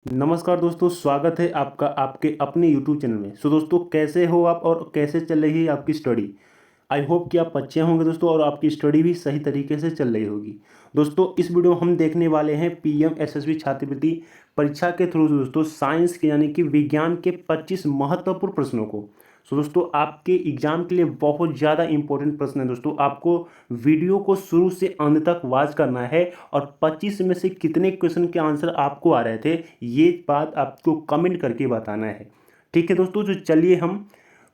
नमस्कार दोस्तों, स्वागत है आपका आपके अपने यूट्यूब चैनल में। दोस्तों, कैसे हो आप और कैसे चल रही है आपकी स्टडी। आई होप कि आप अच्छे होंगे दोस्तों और आपकी स्टडी भी सही तरीके से चल रही होगी। दोस्तों, इस वीडियो में हम देखने वाले हैं पीएम एसएसबी छात्रवृत्ति परीक्षा के थ्रू दोस्तों साइंस के यानी कि विज्ञान के 25 महत्वपूर्ण प्रश्नों को। दोस्तों, आपके एग्जाम के लिए बहुत ज़्यादा इंपॉर्टेंट प्रश्न है दोस्तों। आपको वीडियो को शुरू से अंत तक वॉच करना है और 25 में से कितने क्वेश्चन के आंसर आपको आ रहे थे ये बात आपको कमेंट करके बताना है। ठीक है दोस्तों, तो चलिए हम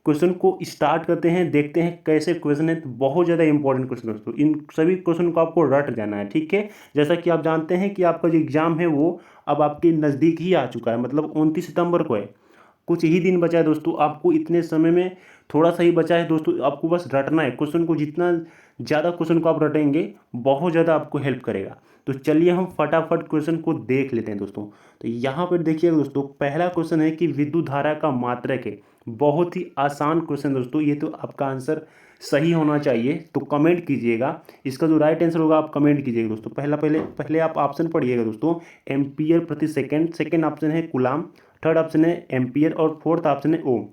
क्वेश्चन को स्टार्ट करते हैं, देखते हैं कैसे क्वेश्चन है। तो बहुत ज़्यादा इंपॉर्टेंट क्वेश्चन दोस्तों, इन सभी क्वेश्चन को आपको रट जाना है। ठीक है, जैसा कि आप जानते हैं कि आपका जो एग्ज़ाम है वो अब आपके नज़दीक ही आ चुका है, मतलब 29 सितंबर को है। कुछ ही दिन बचा है दोस्तों, आपको इतने समय में थोड़ा सा ही बचा है दोस्तों। आपको बस रटना है क्वेश्चन को, जितना ज़्यादा क्वेश्चन को आप रटेंगे बहुत ज़्यादा आपको हेल्प करेगा। तो चलिए हम फटाफट क्वेश्चन को देख लेते हैं दोस्तों। तो यहाँ पर देखिएगा दोस्तों, पहला क्वेश्चन है कि विद्युत धारा का मात्रक है। बहुत ही आसान क्वेश्चन दोस्तों, ये तो आपका आंसर सही होना चाहिए, तो कमेंट कीजिएगा। इसका जो राइट आंसर होगा आप कमेंट कीजिएगा दोस्तों। पहले आप ऑप्शन पढ़िएगा दोस्तों। एम्पियर प्रति सेकंड, सेकंड ऑप्शन है कूलाम, थर्ड ऑप्शन है एम्पियर और फोर्थ ऑप्शन है ओम।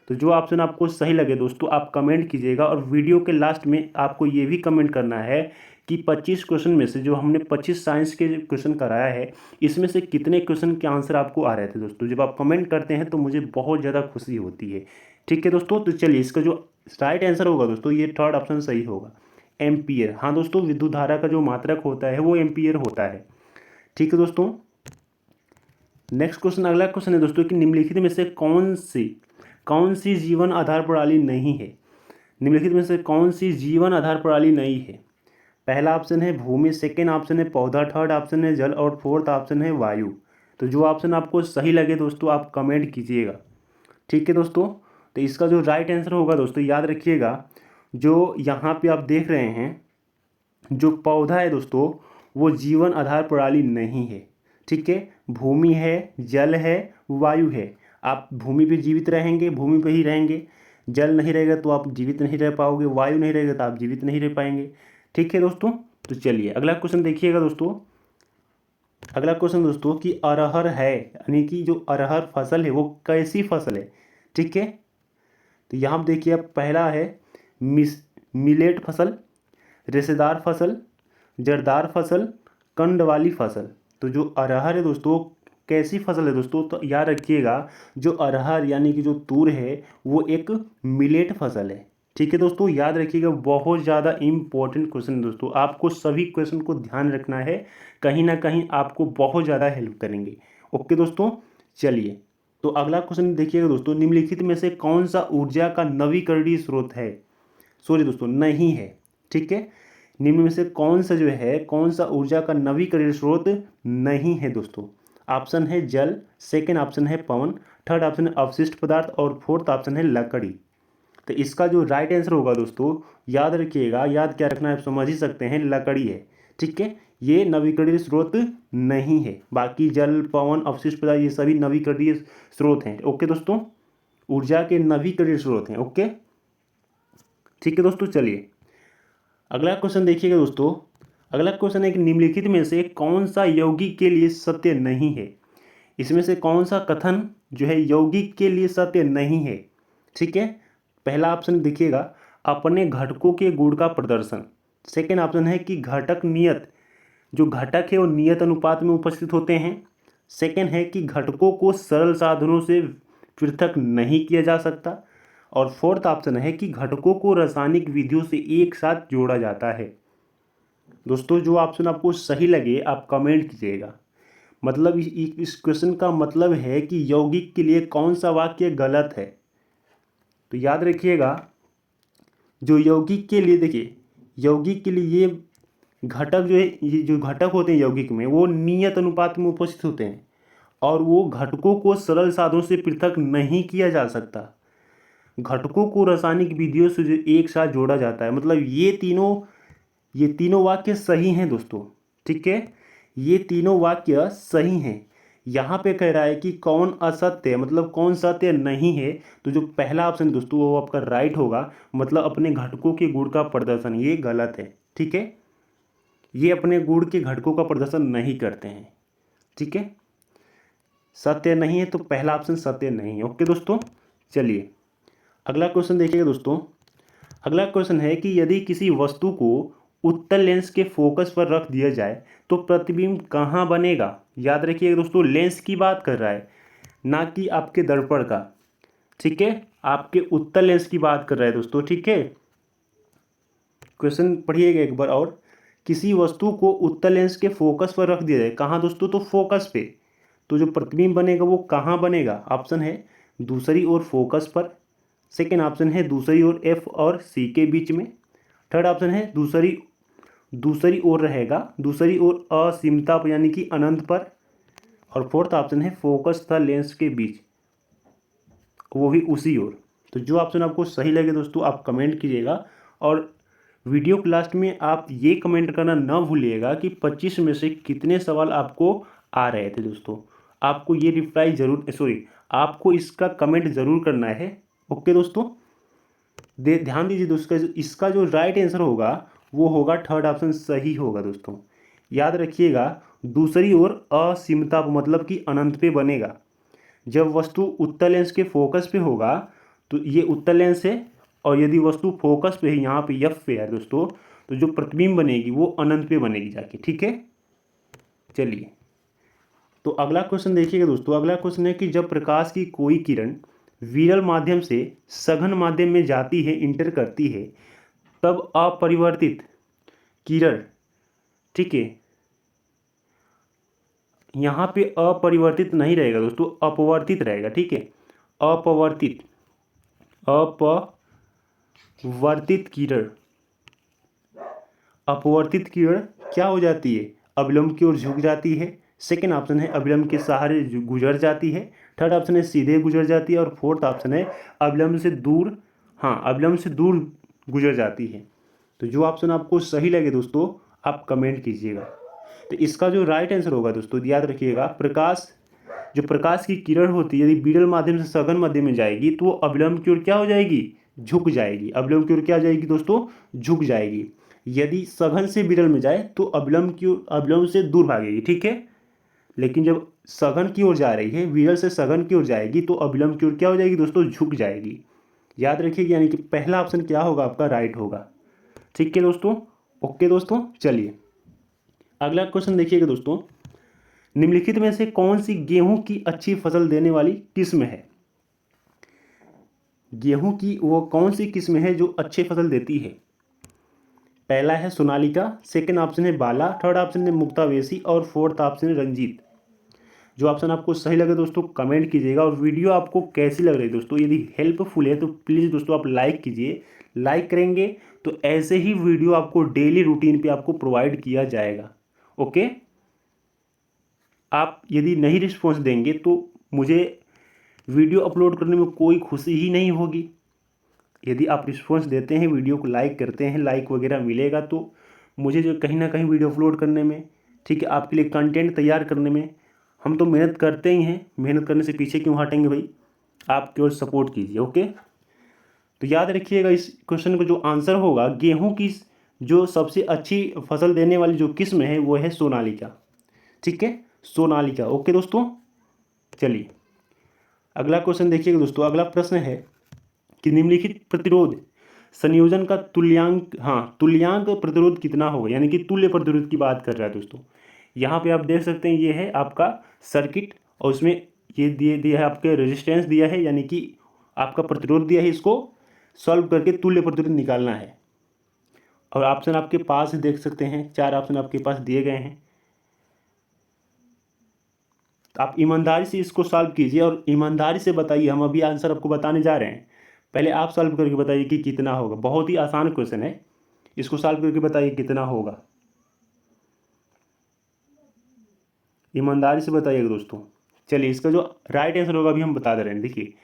तो जो ऑप्शन आपको सही लगे दोस्तों आप कमेंट कीजिएगा। और वीडियो के लास्ट में आपको ये भी कमेंट करना है कि 25 क्वेश्चन में से जो हमने 25 साइंस के क्वेश्चन कराया है इसमें से कितने क्वेश्चन के आंसर आपको आ रहे थे दोस्तों। जब आप कमेंट करते हैं तो मुझे बहुत ज़्यादा खुशी होती है। ठीक है दोस्तों, तो चलिए इसका जो राइट आंसर होगा दोस्तों ये थर्ड ऑप्शन सही होगा, एम्पियर। हाँ दोस्तों, विद्युत धारा का जो मात्रक होता है वो एम्पियर होता है। ठीक है दोस्तों, नेक्स्ट क्वेश्चन, अगला क्वेश्चन है दोस्तों कि निम्नलिखित में से कौन सी जीवन आधार प्रणाली नहीं है। निम्नलिखित में से कौन सी जीवन आधार प्रणाली नहीं है। पहला ऑप्शन है भूमि, सेकेंड ऑप्शन है पौधा, थर्ड ऑप्शन है जल और फोर्थ ऑप्शन है वायु। तो जो ऑप्शन आपको सही लगे दोस्तों आप कमेंट कीजिएगा। ठीक है दोस्तों, तो इसका जो राइट आंसर होगा दोस्तों याद रखिएगा, जो यहाँ पे आप देख रहे हैं जो पौधा है दोस्तों वो जीवन आधार प्रणाली नहीं है। ठीक है, भूमि है, जल है, वायु है। आप भूमि पे जीवित रहेंगे, भूमि पे ही रहेंगे। जल नहीं रहेगा तो आप जीवित नहीं रह पाओगे, वायु नहीं रहेगा तो आप जीवित नहीं रह पाएंगे। ठीक है दोस्तों, तो चलिए अगला क्वेश्चन देखिएगा दोस्तों। अगला क्वेश्चन दोस्तों कि अरहर है यानी कि जो अरहर फसल है वो कैसी फसल है। ठीक है, तो यहाँ आप देखिए, पहला है मिलेट फसल, रेशेदार फसल, जड़दार फसल, कंड वाली फसल। तो जो अरहर है दोस्तों कैसी फसल है दोस्तों, तो याद रखिएगा जो अरहर यानी कि जो तूर है वो एक मिलेट फसल है। ठीक है दोस्तों, याद रखिएगा, बहुत ज़्यादा इंपॉर्टेंट क्वेश्चन है दोस्तों। आपको सभी क्वेश्चन को ध्यान रखना है, कहीं ना कहीं आपको बहुत ज़्यादा हेल्प करेंगे। ओके दोस्तों, चलिए तो अगला क्वेश्चन देखिएगा दोस्तों, निम्नलिखित में से कौन सा ऊर्जा का नवीकरणीय स्रोत है। सॉरी दोस्तों, नहीं है। ठीक है, निम्न में से कौन सा जो है, कौन सा ऊर्जा का नवीकरणीय स्रोत नहीं है दोस्तों। ऑप्शन है जल, सेकेंड ऑप्शन है पवन, थर्ड ऑप्शन है अवशिष्ट पदार्थ और फोर्थ ऑप्शन है लकड़ी। तो इसका जो राइट आंसर होगा दोस्तों याद रखिएगा, याद क्या रखना है आप समझ ही सकते हैं, लकड़ी है। ठीक है, ये नवीकरणीय स्रोत नहीं है। बाकी जल, पवन, अवशिष्ट पदार्थ ये सभी नवीकरणीय स्रोत हैं। ओके दोस्तों, ऊर्जा के नवीकरणीय स्रोत हैं। ओके, ठीक है दोस्तों, चलिए अगला क्वेश्चन देखिएगा दोस्तों। अगला क्वेश्चन है कि निम्नलिखित में से कौन सा यौगिक के लिए सत्य नहीं है। इसमें से कौन सा कथन जो है यौगिक के लिए सत्य नहीं है। ठीक है, पहला ऑप्शन देखिएगा, अपने घटकों के गुण का प्रदर्शन। सेकेंड ऑप्शन है कि घटक नियत, जो घटक है वो नियत अनुपात में उपस्थित होते हैं। सेकेंड है कि घटकों को सरल साधनों से पृथक नहीं किया जा सकता। और फोर्थ ऑप्शन है कि घटकों को रासायनिक विधियों से एक साथ जोड़ा जाता है। दोस्तों, जो ऑप्शन आपको सही लगे आप कमेंट कीजिएगा। मतलब इस क्वेश्चन का मतलब है कि यौगिक के लिए कौन सा वाक्य गलत है। तो याद रखिएगा, जो यौगिक के लिए, देखिए यौगिक के लिए ये घटक जो है, ये जो घटक होते हैं यौगिक में वो नियत अनुपात में उपस्थित होते हैं और वो घटकों को सरल साधनों से पृथक नहीं किया जा सकता। घटकों को रासायनिक विधियों से जो एक साथ जोड़ा जाता है, मतलब ये तीनों वाक्य सही हैं दोस्तों। ठीक है, ये तीनों वाक्य सही हैं। यहाँ पे कह रहा है कि कौन असत्य है, मतलब कौन सत्य नहीं है। तो जो पहला ऑप्शन दोस्तों वो आपका राइट होगा, मतलब अपने घटकों के गुण का प्रदर्शन, ये गलत है। ठीक है, ये अपने गुण के घटकों का प्रदर्शन नहीं करते हैं। ठीक है, सत्य नहीं है, तो पहला ऑप्शन सत्य नहीं है। ओके दोस्तों, चलिए अगला क्वेश्चन देखिएगा दोस्तों। अगला क्वेश्चन है कि यदि किसी वस्तु को उत्तल लेंस के फोकस पर रख दिया जाए तो प्रतिबिंब कहाँ बनेगा। याद रखिएगा दोस्तों, लेंस की बात कर रहा है, ना कि आपके दर्पण का। ठीक है, आपके उत्तल लेंस की बात कर रहा है दोस्तों। ठीक है, क्वेश्चन पढ़िएगा एक बार और। किसी वस्तु को उत्तल लेंस के फोकस पर रख दिया जाए, कहाँ दोस्तों, तो फोकस पे, तो जो प्रतिबिंब बनेगा वो कहाँ बनेगा। ऑप्शन है दूसरी ओर फोकस पर, सेकेंड ऑप्शन है दूसरी ओर एफ और सी के बीच में, थर्ड ऑप्शन है दूसरी ओर रहेगा, दूसरी ओर असीमता पर यानी कि अनंत पर, और फोर्थ ऑप्शन है फोकस तथा लेंस के बीच, वो भी उसी ओर। तो जो ऑप्शन आपको सही लगे दोस्तों आप कमेंट कीजिएगा, और वीडियो के लास्ट में आप ये कमेंट करना ना भूलिएगा कि 25 में से कितने सवाल आपको आ रहे थे दोस्तों। आपको ये रिप्लाई जरूर, सॉरी, आपको इसका कमेंट ज़रूर करना है। ओके दोस्तों, ध्यान दीजिए दोस्तों, इसका जो राइट आंसर होगा वो होगा थर्ड ऑप्शन सही होगा दोस्तों। याद रखिएगा, दूसरी ओर असीमता मतलब कि अनंत पे बनेगा। जब वस्तु उत्तल लेंस के फोकस पे होगा तो ये उत्तल लेंस है, और यदि वस्तु फोकस पे है, यहाँ पे एफ पे है दोस्तों, तो जो प्रतिबिंब बनेगी वो अनंत पे बनेगी जाके। ठीक है, चलिए तो अगला क्वेश्चन देखिएगा दोस्तों। अगला क्वेश्चन है कि जब प्रकाश की कोई किरण विरल माध्यम से सघन माध्यम में जाती है, इंटर करती है, तब अपरिवर्तित किरण, ठीक है, यहाँ पे अपरिवर्तित नहीं रहेगा दोस्तों, अपवर्तित रहेगा। ठीक है, अपवर्तित किरण, अपवर्तित किरण क्या हो जाती है, अविलंब की ओर झुक जाती है। सेकेंड ऑप्शन है अविलंब के सहारे गुजर जाती है, थर्ड ऑप्शन है सीधे गुजर जाती है, और फोर्थ ऑप्शन है अविलंब से दूर, हाँ, अविलंब से दूर गुजर जाती है। तो जो ऑप्शन आपको सही लगे दोस्तों आप कमेंट कीजिएगा। तो इसका जो राइट आंसर होगा दोस्तों, याद रखिएगा, प्रकाश की किरण होती है, यदि विरल माध्यम से सघन माध्यम में जाएगी तो वो अविलंब की ओर क्या हो जाएगी, झुक जाएगी। अविलंब की ओर क्या हो जाएगी दोस्तों, झुक जाएगी। यदि सघन से विरल में जाए तो अविलंब से दूर भागेगी। ठीक है, लेकिन जब सघन की ओर जा रही है, विरल से सघन की ओर जाएगी, तो अविलंब की ओर क्या हो जाएगी दोस्तों, झुक जाएगी। याद रखिएगा, यानी कि पहला ऑप्शन क्या होगा आपका, राइट होगा। ठीक है दोस्तों, ओके दोस्तों, चलिए अगला क्वेश्चन देखिएगा दोस्तों। निम्नलिखित में से कौन सी गेहूं की अच्छी फसल देने वाली किस्म है। गेहूं की वो कौन सी किस्म है जो अच्छी फसल देती है। पहला है सोनालिका, सेकंड ऑप्शन है बाला, थर्ड ऑप्शन है मुक्तावेशी, और फोर्थ ऑप्शन है रंजीत। जो ऑप्शन आपको सही लगे दोस्तों कमेंट कीजिएगा, और वीडियो आपको कैसी लग रही है दोस्तों, यदि हेल्पफुल है तो प्लीज़ दोस्तों आप लाइक कीजिए। लाइक करेंगे तो ऐसे ही वीडियो आपको डेली रूटीन पे आपको प्रोवाइड किया जाएगा। ओके, आप यदि नहीं रिस्पॉन्स देंगे तो मुझे वीडियो अपलोड करने में कोई खुशी ही नहीं होगी। यदि आप रिस्पॉन्स देते हैं, वीडियो को लाइक करते हैं, लाइक वगैरह मिलेगा तो मुझे जो कहीं ना कहीं वीडियो अपलोड करने में, ठीक है, आपके लिए कंटेंट तैयार करने में, हम तो मेहनत करते ही हैं, मेहनत करने से पीछे क्यों हटेंगे भाई। आप केवल सपोर्ट कीजिए। ओके, तो याद रखिएगा इस क्वेश्चन का जो आंसर होगा, गेहूं की जो सबसे अच्छी फसल देने वाली जो किस्म है वो है सोनालिका। ठीक है, सोनालिका। ओके दोस्तों, चलिए अगला क्वेश्चन देखिएगा दोस्तों। अगला प्रश्न है कि निम्नलिखित प्रतिरोध संयोजन का तुल्यांक प्रतिरोध कितना होगा, यानी कि तुल्य प्रतिरोध की बात कर रहा है दोस्तों। यहाँ पे आप देख सकते हैं ये है आपका सर्किट, और उसमें ये दिया है आपके रेजिस्टेंस दिया है, यानी कि आपका प्रतिरोध दिया है। इसको सॉल्व करके तुल्य प्रतिरोध निकालना है, और ऑप्शन आपके पास देख सकते हैं, 4 ऑप्शन आपके पास दिए गए हैं। आप ईमानदारी से इसको सॉल्व कीजिए और ईमानदारी से बताइए। हम अभी आंसर आपको बताने जा रहे हैं, पहले आप सॉल्व करके बताइए कि कितना होगा। बहुत ही आसान क्वेश्चन है, इसको सॉल्व करके बताइए कितना होगा। ईमानदारी से बताइएगा दोस्तों। चलिए इसका जो राइट आंसर होगा अभी हम बता दे रहे हैं। देखिए,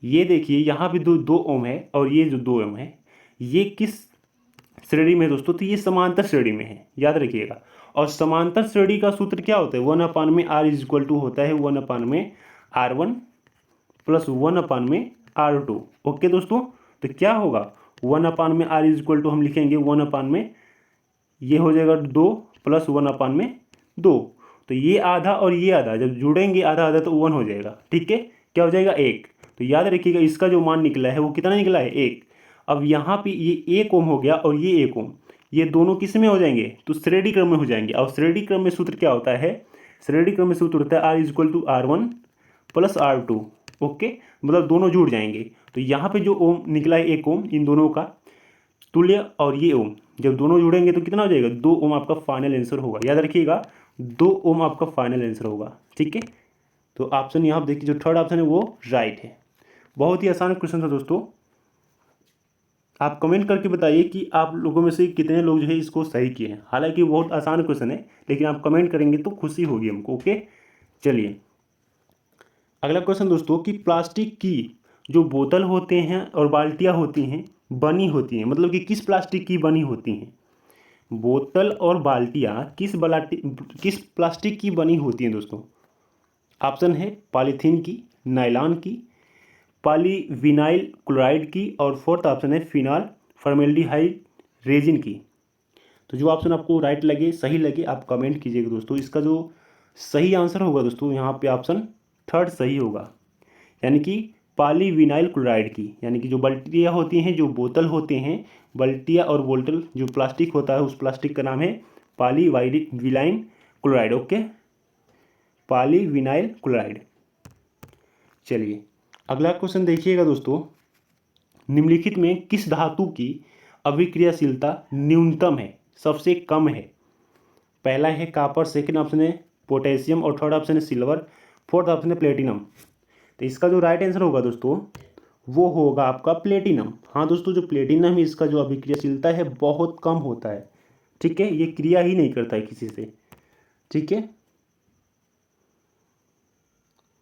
ये देखिए यहाँ पे दो ओम है, और ये जो 2 ओम है ये किस श्रेणी में है दोस्तों, तो ये समांतर श्रेणी में है। याद रखिएगा, और समांतर श्रेणी का सूत्र क्या होता है, 1/r इज इक्वल टू होता है 1/r1 प्लस 1/r2। ओके दोस्तों, तो क्या होगा 1/r इज इक्वल टू हम लिखेंगे 1 में ये हो जाएगा 2 प्लस 1/2। तो ये आधा और ये आधा जब जुड़ेंगे आधा आधा तो 1 हो जाएगा, ठीक है। क्या हो जाएगा 1। तो याद रखिएगा इसका जो मान निकला है वो कितना निकला है 1। अब यहाँ पे ये 1 ओम हो गया और ये 1 ओम, ये दोनों किस में हो जाएंगे, तो श्रेणी क्रम में हो जाएंगे। और श्रेणी क्रम में सूत्र क्या होता है, श्रेणी क्रम में सूत्र होता है R equal to R1 plus R2। Okay, मतलब दोनों जुड़ जाएंगे। तो यहाँ पे जो ओम निकला है 1 ओम, इन दोनों का तुल्य और ये ओम जब दोनों जुड़ेंगे तो कितना हो जाएगा 2 ओम आपका फाइनल आंसर होगा। याद रखिएगा 2 ओम आपका फाइनल आंसर होगा, ठीक है। तो ऑप्शन यहाँ पर देखिए जो थर्ड ऑप्शन है वो राइट है। बहुत ही आसान क्वेश्चन था दोस्तों। आप कमेंट करके बताइए कि आप लोगों में से कितने लोग जो है इसको सही किए हैं। हालांकि बहुत आसान क्वेश्चन है, लेकिन आप कमेंट करेंगे तो खुशी होगी हमको। ओके, चलिए अगला क्वेश्चन दोस्तों कि प्लास्टिक की जो बोतल होते हैं और बाल्टियाँ होती हैं बनी होती हैं, मतलब कि किस प्लास्टिक की बनी होती हैं। बोतल और बाल्टियाँ किस प्लास्टिक की बनी होती हैं दोस्तों। ऑप्शन है पॉलीथीन की, नायलॉन की, पॉलीविनाइल क्लोराइड की, और फोर्थ ऑप्शन है फिनाल फॉर्मेल्डिहाइड रेजिन की। तो जो ऑप्शन आपको राइट लगे, सही लगे, आप कमेंट कीजिएगा दोस्तों। इसका जो सही आंसर होगा दोस्तों यहाँ पे ऑप्शन थर्ड सही होगा, यानी कि पॉलीविनाइल क्लोराइड की। यानी कि जो बाल्टियाँ होती हैं, जो बोतल होते हैं, बाल्टियाँ और बोतल जो प्लास्टिक होता है उस प्लास्टिक का नाम है polyvinyl chloride. Okay, polyvinyl chloride. चलिए अगला क्वेश्चन देखिएगा दोस्तों, निम्नलिखित में किस धातु की अभिक्रियाशीलता न्यूनतम है, सबसे कम है। पहला है कापर, सेकंड ऑप्शन है पोटेशियम और थर्ड ऑप्शन है सिल्वर, फोर्थ ऑप्शन है प्लेटिनम। तो इसका जो राइट आंसर होगा दोस्तों वो होगा आपका प्लेटिनम। हाँ दोस्तों, जो प्लेटिनम है इसका जो अभिक्रियाशीलता है बहुत कम होता है, ठीक है। ये क्रिया ही नहीं करता है किसी से, ठीक है।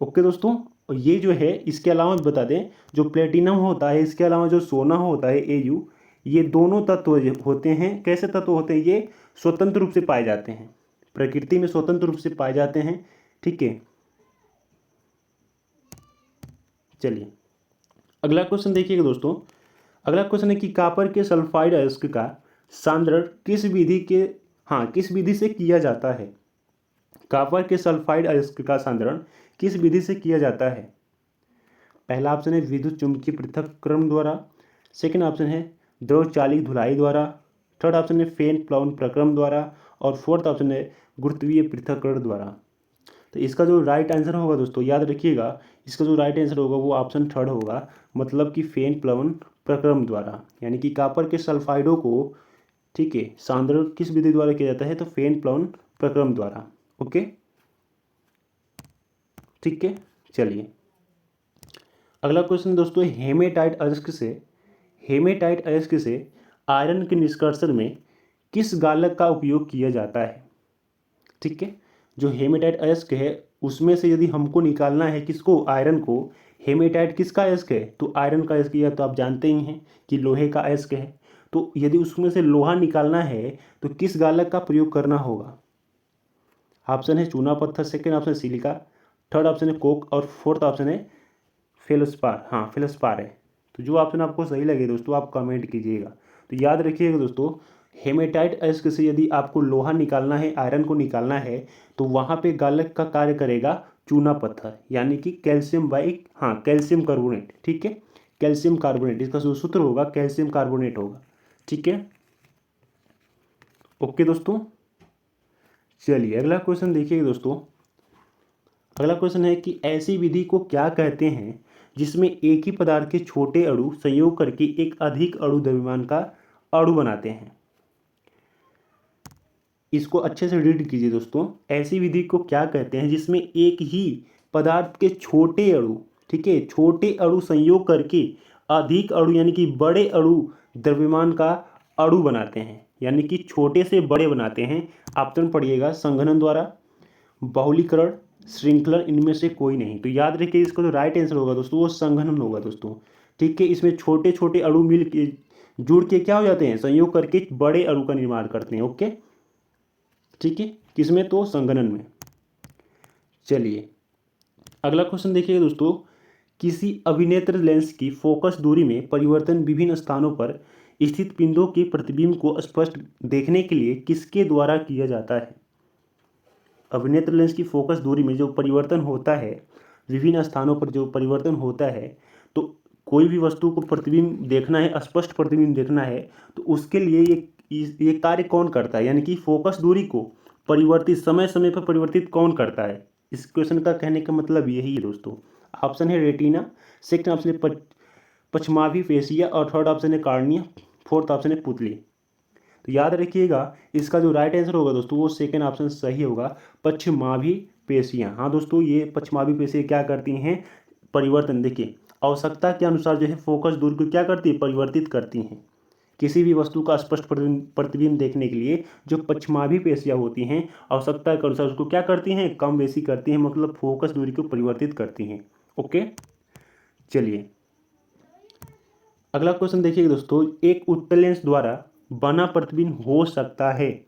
ओके दोस्तों, ये जो है इसके अलावा बता दें जो प्लेटिनम होता है, इसके अलावा जो सोना होता है Au, ये दोनों तत्व होते हैं। कैसे तत्व होते हैं, ये स्वतंत्र रूप से पाए जाते हैं, प्रकृति में स्वतंत्र रूप से पाए जाते हैं, ठीक है। चलिए अगला क्वेश्चन देखिएगा दोस्तों। अगला क्वेश्चन है कि कॉपर के सल्फाइड अयस्क का सांद्रण किस विधि से किया जाता है। कॉपर के सल्फाइड अयस्क का सांद्रण किस विधि से किया जाता है। पहला ऑप्शन है विद्युत चुम्बकीय पृथक्करण द्वारा, सेकंड ऑप्शन है द्रव चालित धुलाई द्वारा, थर्ड ऑप्शन है फेन प्लावन प्रक्रम द्वारा, और फोर्थ ऑप्शन है गुरुत्वीय पृथक्करण द्वारा। तो इसका जो राइट आंसर होगा दोस्तों, याद रखिएगा इसका जो राइट आंसर होगा वो ऑप्शन थर्ड होगा, मतलब कि फेन प्लावन प्रक्रम द्वारा। यानी कि कॉपर के सल्फाइडों को, ठीक है, सांद्रण किस विधि द्वारा किया जाता है, तो फेन प्लावन प्रक्रम द्वारा। ओके, ठीक है। चलिए अगला क्वेश्चन दोस्तों, हेमेटाइट अयस्क से आयरन के निष्कर्षण में किस गालक का उपयोग किया जाता है, ठीक है। जो हेमेटाइट अयस्क है उसमें से यदि हमको निकालना है किसको, आयरन को। हेमेटाइट किसका अयस्क है, तो आयरन का अयस्क, या तो आप जानते ही हैं कि लोहे का अयस्क है। तो यदि उसमें से लोहा निकालना है तो किस गालक का प्रयोग करना होगा। ऑप्शन है चूना पत्थर, second option silica, third option है कोक, और फोर्थ ऑप्शन है फेल्सपार। हाँ, फेल्सपार है। तो जो ऑप्शन आपको सही लगे दोस्तों आप कमेंट कीजिएगा। तो याद रखिएगा दोस्तों, हेमेटाइट अयस्क से यदि आपको लोहा निकालना है, आयरन को निकालना है, तो वहाँ पे गालक का कार्य करेगा चूना पत्थर, यानी कि कैल्शियम कार्बोनेट, ठीक है। कैल्शियम कार्बोनेट, इसका जो सूत्र होगा कैल्शियम कार्बोनेट होगा, ठीक है। ओके दोस्तों, चलिए अगला क्वेश्चन देखिएगा दोस्तों। अगला क्वेश्चन है कि ऐसी विधि को क्या कहते हैं जिसमें एक ही पदार्थ के छोटे अणु संयोग करके एक अधिक अणु द्रव्यमान का अणु बनाते हैं। इसको अच्छे से रीड कीजिए दोस्तों। ऐसी विधि को क्या कहते हैं जिसमें एक ही पदार्थ के छोटे अणु, ठीक है, छोटे अणु संयोग करके अधिक अणु यानी कि बड़े अणु द्रव्यमान का अणु बनाते हैं, यानी कि छोटे से बड़े बनाते हैं। ऑप्शन पढ़िएगा, संघनन द्वारा, बहुलीकरण, श्रृंखलन, इनमें से कोई नहीं। तो याद रखिए इसका जो राइट आंसर होगा दोस्तों वो संघनन होगा दोस्तों, ठीक है। इसमें छोटे छोटे अणु मिल के जुड़ के क्या हो जाते हैं, संयोग करके बड़े अणु का निर्माण करते हैं। ओके, ठीक है, किसमें, तो संघनन में। चलिए अगला क्वेश्चन देखिए दोस्तों, किसी अभिनेत्र लेंस की फोकस दूरी में परिवर्तन विभिन्न स्थानों पर स्थित बिंदुओं के प्रतिबिंब को स्पष्ट देखने के लिए किसके द्वारा किया जाता है। अभिनेत्र लेंस की फोकस दूरी में जो परिवर्तन होता है, विभिन्न स्थानों पर जो परिवर्तन होता है, तो कोई भी वस्तु को प्रतिबिंब देखना है, स्पष्ट प्रतिबिंब देखना है, तो उसके लिए ये कार्य कौन करता है, यानी कि फोकस दूरी को परिवर्तित समय समय पर परिवर्तित कौन करता है। इस क्वेश्चन का कहने का मतलब यही है दोस्तों। ऑप्शन है रेटिना, सेकंड ऑप्शन है पश्चमाभी पेशिया, और थर्ड ऑप्शन है कार्निया, फोर्थ ऑप्शन है पुतली। तो याद रखिएगा इसका जो राइट आंसर होगा दोस्तों वो सेकंड ऑप्शन सही होगा, पश्चमाभी पेशियाँ। हाँ दोस्तों, ये पश्चमाभी पेशियाँ क्या करती हैं, परिवर्तन। देखिए आवश्यकता के अनुसार जो है फोकस दूरी को क्या करती है, परिवर्तित करती हैं। किसी भी वस्तु का स्पष्ट प्रतिबिंब देखने के लिए जो पश्चमाभी पेशियाँ होती हैं, आवश्यकता के अनुसार उसको क्या करती हैं, कम बेसी करती हैं, मतलब फोकस दूरी को परिवर्तित करती हैं। ओके, चलिए अगला क्वेश्चन देखिए दोस्तों। एक उत्तल लेंस द्वारा बना प्रतिबिंब हो सकता है,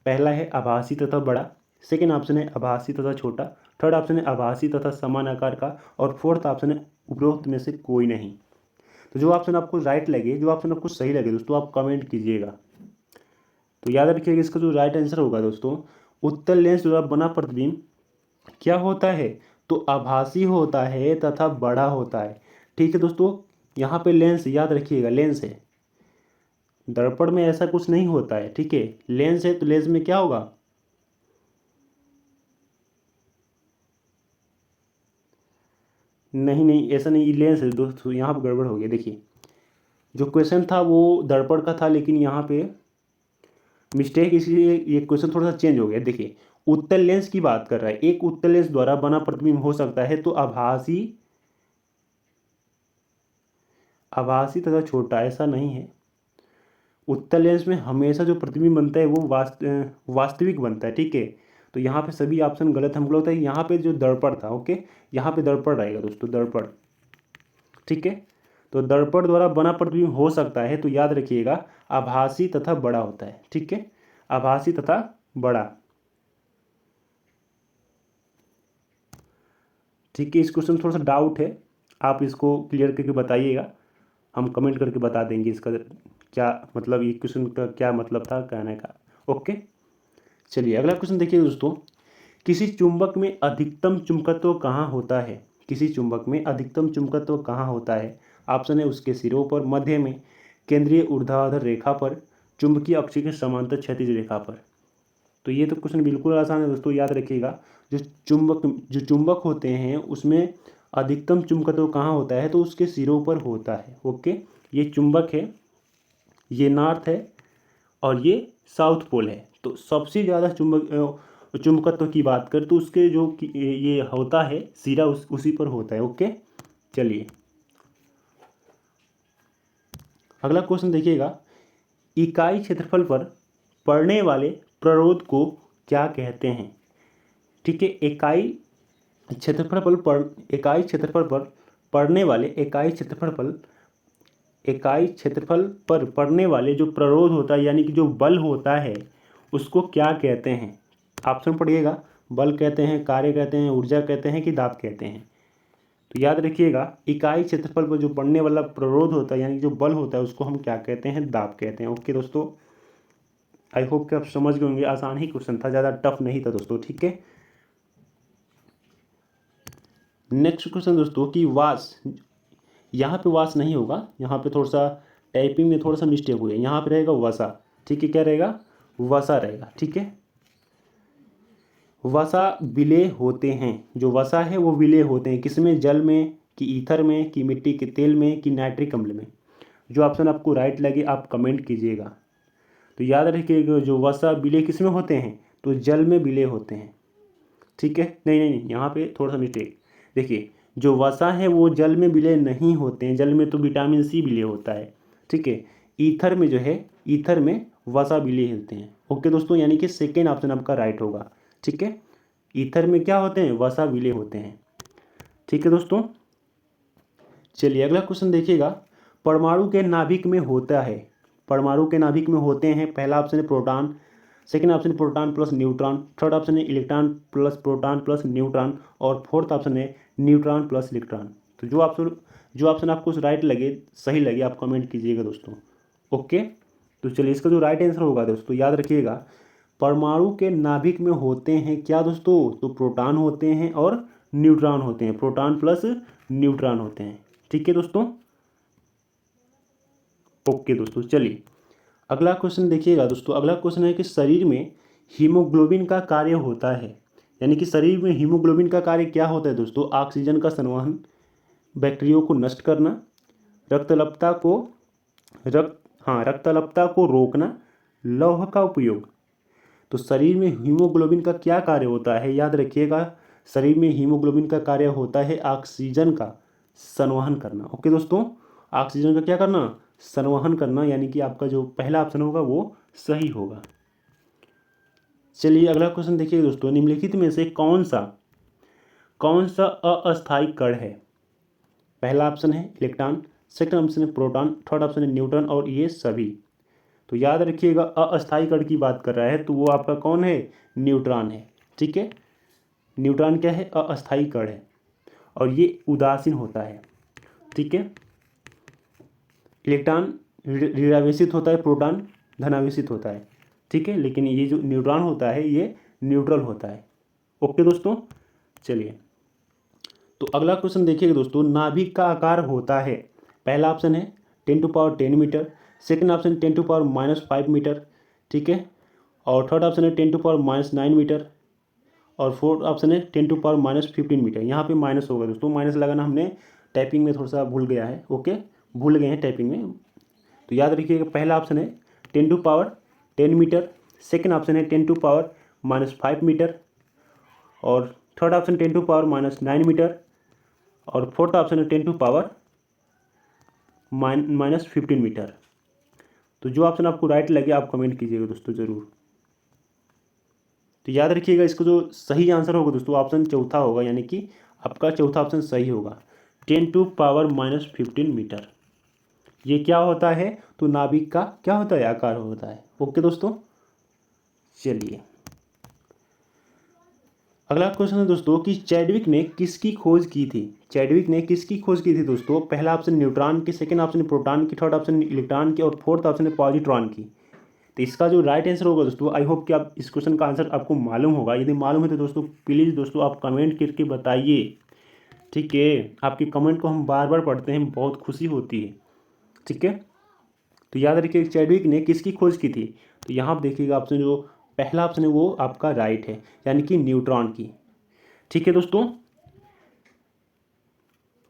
पहला है आभासी तथा बड़ा, सेकेंड ऑप्शन है आभासी तथा छोटा, थर्ड ऑप्शन है आभासी तथा समान आकार का, और फोर्थ ऑप्शन है उपरोक्त में से कोई नहीं। तो जो ऑप्शन आपको राइट लगे, जो ऑप्शन आपको सही लगे दोस्तों, आप कमेंट कीजिएगा। तो याद रखिएगा इसका जो राइट आंसर होगा दोस्तों, उत्तल लेंस द्वारा बना प्रतिबिंब क्या होता है, तो आभासी होता है तथा बड़ा होता है। ठीक है दोस्तों, यहाँ पे लेंस याद रखिएगा, लेंस है, दर्पण में ऐसा कुछ नहीं होता है। ठीक है, लेंस है तो लेंस में क्या होगा, नहीं नहीं ऐसा नहीं, लेंस है दोस्तों, यहाँ पर गड़बड़ हो गया। देखिए जो क्वेश्चन था वो दर्पण का था, लेकिन यहाँ पे मिस्टेक, इसलिए ये क्वेश्चन थोड़ा सा चेंज हो गया। देखिए उत्तल लेंस की बात कर रहा है, एक उत्तल लेंस द्वारा बना प्रतिबिंब हो सकता है तो आभासी, आभासी तथा छोटा, ऐसा नहीं है। उत्तल लेंस में हमेशा जो प्रतिबिंब बनता है वो वास्तविक बनता है। ठीक है, तो यहाँ पे सभी ऑप्शन गलत हमको लगता है। यहाँ पे जो दर्पण था, ओके, यहाँ पे दर्पण रहेगा दोस्तों, दर्पण। ठीक है, तो दर्पण द्वारा बना प्रतिबिंब हो सकता है, तो याद रखिएगा आभासी तथा बड़ा होता है। ठीक है, आभासी तथा बड़ा। ठीक है, इस क्वेश्चन में थोड़ा सा डाउट है, आप इसको क्लियर करके बताइएगा, हम कमेंट करके बता देंगे इसका क्या मतलब, ये क्वेश्चन का क्या मतलब था कहने का। ओके, चलिए अगला क्वेश्चन देखिए दोस्तों। किसी चुंबक में अधिकतम चुंबकत्व कहाँ होता है, किसी चुंबक में अधिकतम चुंबकत्व कहाँ होता है। ऑप्शन है उसके सिरों पर, मध्य में, केंद्रीय ऊर्ध्वाधर रेखा पर, चुंबकीय अक्ष के समांतर क्षैतिज रेखा पर। तो ये तो क्वेश्चन बिल्कुल आसान है दोस्तों। याद रखिएगा जो चुंबक होते हैं उसमें अधिकतम चुंबकत्व कहाँ होता है, तो उसके सिरों पर होता है। ओके, ये चुंबक है, ये नॉर्थ है और ये साउथ पोल है। तो सबसे ज़्यादा चुंबकत्व की बात करें तो उसके जो ये होता है सिरा, उसी पर होता है। ओके, चलिए अगला क्वेश्चन देखिएगा। इकाई क्षेत्रफल पर पड़ने वाले प्ररोध को क्या कहते हैं। ठीक है, इकाई क्षेत्रफल पर पड़ने वाले इकाई क्षेत्रफल पर पड़ने वाले जो प्ररोध होता है, यानी कि जो बल होता है, उसको क्या कहते हैं। ऑप्शन पढ़िएगा, बल कहते हैं, कार्य कहते हैं, ऊर्जा कहते हैं कि दाब कहते हैं। तो याद रखिएगा इकाई क्षेत्रफल पर जो पड़ने वाला प्ररोध होता है, यानी जो बल होता है, उसको हम क्या कहते हैं, दाब कहते हैं। ओके दोस्तों, आई होप कि आप समझ गए होंगे, आसान ही क्वेश्चन था, ज़्यादा टफ नहीं था दोस्तों। ठीक है, नेक्स्ट क्वेश्चन दोस्तों कि वास, यहाँ पे वास नहीं होगा, यहाँ पे थोड़ा सा टाइपिंग में थोड़ा सा मिस्टेक हुई है, यहाँ पे रहेगा वसा। ठीक है, क्या रहेगा, वसा रहेगा। ठीक है, वसा विलेय होते हैं, जो वसा है वो विलेय होते हैं, किसमें, जल में कि ईथर में कि मिट्टी के तेल में कि नाइट्रिक अम्ल में। जो ऑप्शन आपको राइट लगे आप कमेंट कीजिएगा। तो याद रखिएगा जो वसा विलेय किसमें होते हैं, तो जल में विलेय होते हैं। ठीक है, नहीं नहीं नहीं, यहाँ पे थोड़ा सा मिस्टेक। देखिए जो वसा है वो जल में विलय नहीं होते हैं, जल में तो विटामिन सी विलय होता है। ठीक है, ईथर में जो है, ईथर में वसा विलय होते हैं। ओके दोस्तों, यानी कि सेकेंड ऑप्शन आपका राइट होगा। ठीक है, ईथर में क्या होते हैं, वसा विलय होते हैं। ठीक है दोस्तों, चलिए अगला क्वेश्चन देखिएगा। परमाणु के नाभिक में होता है, परमाणु के नाभिक में होते हैं, पहला ऑप्शन है प्रोटॉन, सेकेंड ऑप्शन है proton plus neutron, third option है electron plus proton plus neutron, और फोर्थ ऑप्शन है न्यूट्रॉन प्लस इलेक्ट्रॉन। तो जो ऑप्शन आपको राइट लगे, सही लगे, आप कमेंट कीजिएगा दोस्तों। ओके, तो चलिए इसका जो राइट आंसर होगा दोस्तों, याद रखिएगा परमाणु के नाभिक में होते हैं क्या दोस्तों? तो प्रोटॉन होते हैं और न्यूट्रॉन होते हैं, प्रोटॉन प्लस न्यूट्रॉन होते हैं। ठीक है दोस्तों, ओके दोस्तों। चलिए अगला क्वेश्चन देखिएगा दोस्तों। अगला क्वेश्चन है कि शरीर में हीमोग्लोबिन का कार्य होता है, यानी कि शरीर में हीमोग्लोबिन का कार्य क्या होता है दोस्तों? ऑक्सीजन का संवहन, बैक्टीरिया को नष्ट करना, रक्तलपता को रक्तलपता को रोकना, लौह का उपयोग। तो शरीर में हीमोग्लोबिन का क्या कार्य होता है? याद रखिएगा, शरीर में हीमोग्लोबिन का कार्य होता है ऑक्सीजन का संवहन करना। ओके दोस्तों, ऑक्सीजन का क्या करना? संवहन करना, यानी कि आपका जो पहला ऑप्शन होगा वो सही होगा। चलिए अगला क्वेश्चन देखिए दोस्तों। निम्नलिखित में से कौन सा अस्थायी कण है? पहला ऑप्शन है इलेक्ट्रॉन, सेकंड ऑप्शन है प्रोटॉन, थर्ड ऑप्शन है न्यूट्रॉन और ये सभी। तो याद रखिएगा अस्थायी कण की बात कर रहा है तो वो आपका कौन है? न्यूट्रॉन है। ठीक है, न्यूट्रॉन क्या है? अस्थायी कण है और ये उदासीन होता है। ठीक है, इलेक्ट्रॉन ऋणावेशित होता है, प्रोटॉन धनावेशित होता है। ठीक है, लेकिन ये जो न्यूट्रॉन होता है ये न्यूट्रल होता है। ओके दोस्तों, चलिए तो अगला क्वेश्चन देखिएगा दोस्तों। नाभिक का आकार होता है, पहला ऑप्शन है 10⁻10 मीटर, सेकंड ऑप्शन 10⁻−5 मीटर। ठीक है, और थर्ड ऑप्शन है 10⁻−9 मीटर और फोर्थ ऑप्शन है 10⁻−15 मीटर। यहाँ पे माइनस होगा दोस्तों, माइनस लगाना हमने टाइपिंग में थोड़ा सा भूल गया है। ओके, भूल गए हैं टाइपिंग में। तो याद रखिएगा पहला ऑप्शन है 10⁻10 मीटर, सेकंड ऑप्शन है 10⁻−5 मीटर और थर्ड ऑप्शन 10⁻−9 मीटर और फोर्थ ऑप्शन है 10⁻−15 मीटर। तो जो ऑप्शन आपको राइट लगे आप कमेंट कीजिएगा दोस्तों ज़रूर। तो याद रखिएगा इसको जो सही आंसर होगा दोस्तों ऑप्शन चौथा होगा, यानी कि आपका चौथा ऑप्शन सही होगा, 10⁻−15 मीटर। ये क्या होता है? तो नाभिक का क्या होता है? आकार होता है। ओके दोस्तों, चलिए अगला क्वेश्चन है दोस्तों कि चैडविक ने किसकी खोज की थी? चैडविक ने किसकी खोज की थी दोस्तों? पहला ऑप्शन न्यूट्रॉन की, सेकंड ऑप्शन प्रोटॉन की, थर्ड ऑप्शन इलेक्ट्रॉन की और फोर्थ ऑप्शन है पॉजिट्रॉन की। तो इसका जो राइट आंसर होगा दोस्तों, आई होप कि आप इस क्वेश्चन का आंसर आपको मालूम होगा। यदि मालूम है तो दोस्तों प्लीज़ दोस्तों आप कमेंट करके बताइए। ठीक है, आपके कमेंट को हम बार बार पढ़ते हैं, बहुत खुशी होती है। ठीक है, तो याद रखिए चैडविक ने किसकी खोज की थी? तो यहाँ आप देखिएगा ऑप्शन जो पहला ऑप्शन है वो आपका राइट है, यानी कि न्यूट्रॉन की। ठीक है दोस्तों,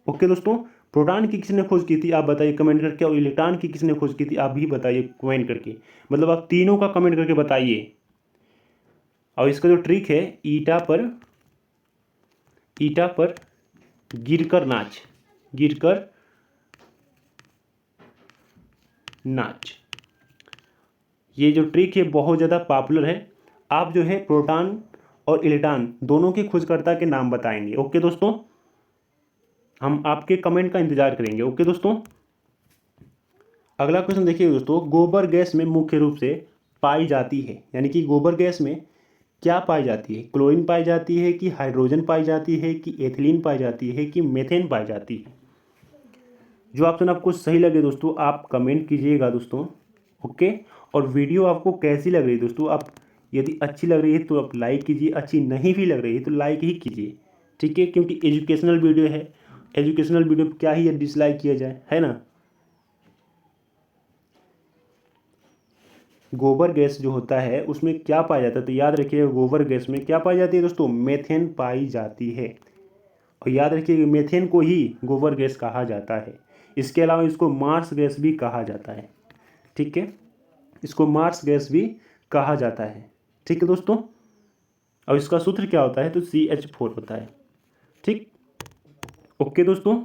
ओके दोस्तों। प्रोटॉन की किसने खोज की थी आप बताइए कमेंट करके, और इलेक्ट्रॉन की किसने खोज की थी आप भी बताइए कमेंट करके। मतलब आप तीनों का कमेंट करके बताइए। और इसका जो ट्रिक है, ईटा पर गिरकर नाच, ये जो ट्रिक है बहुत ज़्यादा पॉपुलर है। आप जो है प्रोटॉन और इलेक्ट्रॉन दोनों के खोजकर्ता के नाम बताएंगे। ओके दोस्तों, हम आपके कमेंट का इंतजार करेंगे। ओके दोस्तों, अगला क्वेश्चन देखिए दोस्तों। गोबर गैस में मुख्य रूप से पाई जाती है, यानी कि गोबर गैस में क्या पाई जाती है? क्लोरीन पाई जाती है कि हाइड्रोजन पाई जाती है कि एथिलीन पाई जाती है कि मेथेन पाई जाती है? जो ऑप्शन आपको सही लगे दोस्तों आप कमेंट कीजिएगा दोस्तों। ओके, और वीडियो आपको कैसी लग रही है दोस्तों? आप यदि अच्छी लग रही है तो आप लाइक कीजिए, अच्छी नहीं भी लग रही है तो लाइक ही कीजिए। ठीक है, क्योंकि एजुकेशनल वीडियो है, एजुकेशनल वीडियो क्या ही डिसलाइक किया जाए, है ना। गोबर गैस जो होता है उसमें क्या पाया जाता है? तो याद रखिएगा गोबर गैस में क्या पाई जाती है दोस्तों? मेथेन पाई जाती है। और याद रखिएगा मेथेन को ही गोबर गैस कहा जाता है। इसके अलावा इसको मार्स गैस भी कहा जाता है। ठीक है, इसको मार्स गैस भी कहा जाता है। ठीक है दोस्तों, और इसका सूत्र क्या होता है? तो CH4 होता है। ठीक, ओके दोस्तों,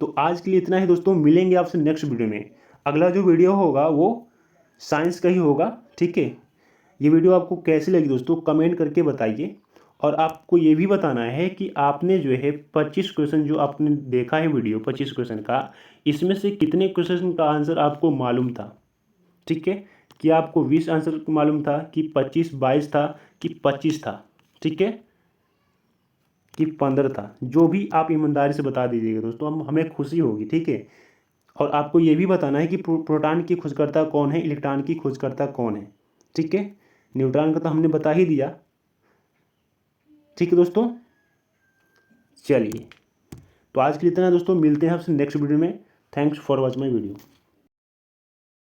तो आज के लिए इतना ही दोस्तों। मिलेंगे आपसे नेक्स्ट वीडियो में। अगला जो वीडियो होगा वो साइंस का ही होगा। ठीक है, ये वीडियो आपको कैसी लगी दोस्तों कमेंट करके बताइए। और आपको ये भी बताना है कि आपने जो है 25 क्वेश्चन जो आपने देखा है वीडियो 25 क्वेश्चन का, इसमें से कितने क्वेश्चन का आंसर आपको मालूम था? ठीक है, कि आपको 20 आंसर मालूम था कि 25, 22 था कि 25 था? ठीक है, कि 15 था? जो भी आप ईमानदारी से बता दीजिएगा दोस्तों, हमें खुशी होगी। ठीक है, और आपको ये भी बताना है कि प्रोटॉन की खोजकर्ता कौन है, इलेक्ट्रॉन की खोजकर्ता कौन है। ठीक है, न्यूट्रॉन का तो हमने बता ही दिया। ठीक है दोस्तों, चलिए तो आज के लिए इतना है दोस्तों, मिलते हैं आपसे नेक्स्ट वीडियो में। Thanks for watch my video.